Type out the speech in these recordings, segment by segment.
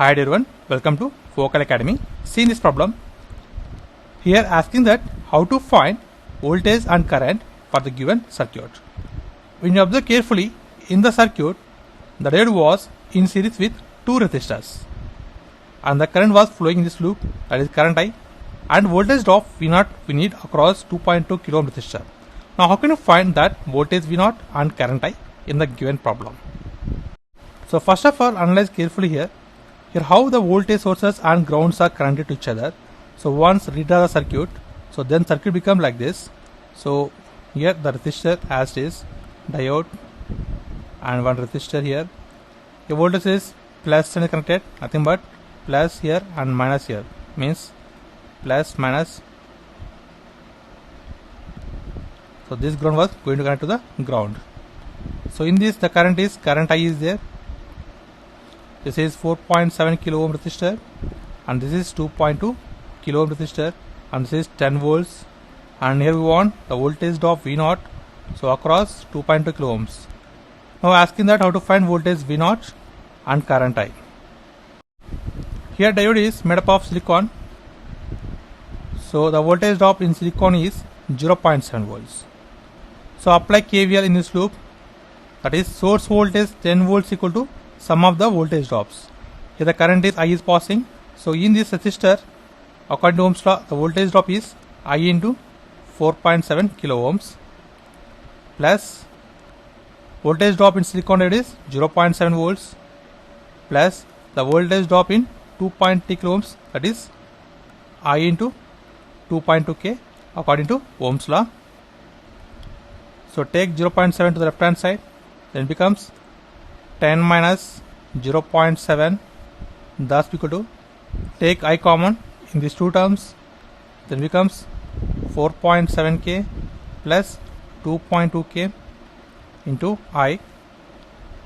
Hi everyone, welcome to Focal Academy. See in this problem, here asking that how to find voltage and current for the given circuit. When you observe carefully, in the circuit, the diode was in series with two resistors and the current was flowing in this loop, that is current I, and voltage drop V0 we need across 2.2 kilo ohm resistor. Now how can you find that voltage V0 and current I in the given problem? So first of all, analyze carefully here how the voltage sources and grounds are connected to each other. So once redraw the circuit, so then circuit become like this. So here the resistor as it is, diode and one resistor here. The voltage is plus and connected, nothing but plus here and minus here, means plus minus. So this ground was going to connect to the ground. So in this the current I is there. This is 4.7 kilo ohm resistor and this is 2.2 kilo ohm resistor and this is 10 volts, and here we want the voltage drop V0, so across 2.2 kilo ohms. Now asking that how to find voltage V0 and current I. Here diode is made up of silicon, so the voltage drop in silicon is 0.7 volts. So apply KVL in this loop, that is source voltage 10 volts equal to sum of the voltage drops. Here the current is I is passing, so in this resistor according to Ohm's law the voltage drop is I into 4.7 kilo ohms plus voltage drop in silicon diode is 0.7 volts plus the voltage drop in 2.3 kilo ohms, that is I into 2.2k according to Ohm's law. So take 0.7 to the left hand side, then becomes 10 minus 0.7, thus equal to, take I common in these two terms, then becomes 4.7k plus 2.2k into I.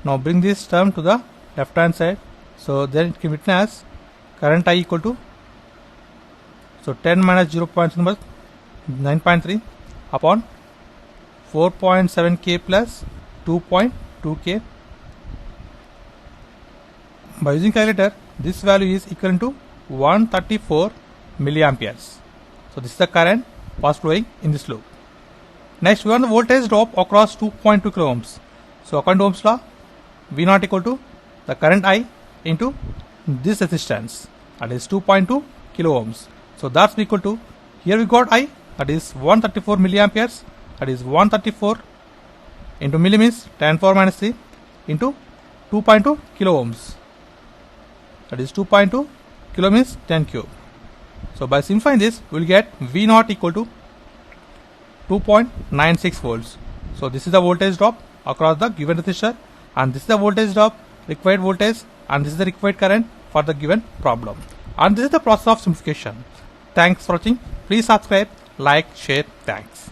Now bring this term to the left hand side, so then it can be written as current I equal to, so 10 minus 0.7 9.3 upon 4.7k plus 2.2k. By using calculator, this value is equivalent to 134 milliamperes. So this is the current fast flowing in this loop. Next we want the voltage drop across 2.2 kilo ohms. So according to Ohm's law, V0 equal to the current I into this resistance, that is 2.2 kilo ohms. So that's equal to, here we got I, that is 134 milliamperes, that is 134 into milli means 10 power minus 3 into 2.2 kilo ohms, that is 2.2 kilo means 10 cube. So by simplifying this, we will get V0 equal to 2.96 volts. So this is the voltage drop across the given resistor, and this is the voltage drop, required voltage, and this is the required current for the given problem. And this is the process of simplification. Thanks for watching. Please subscribe, like, share. Thanks.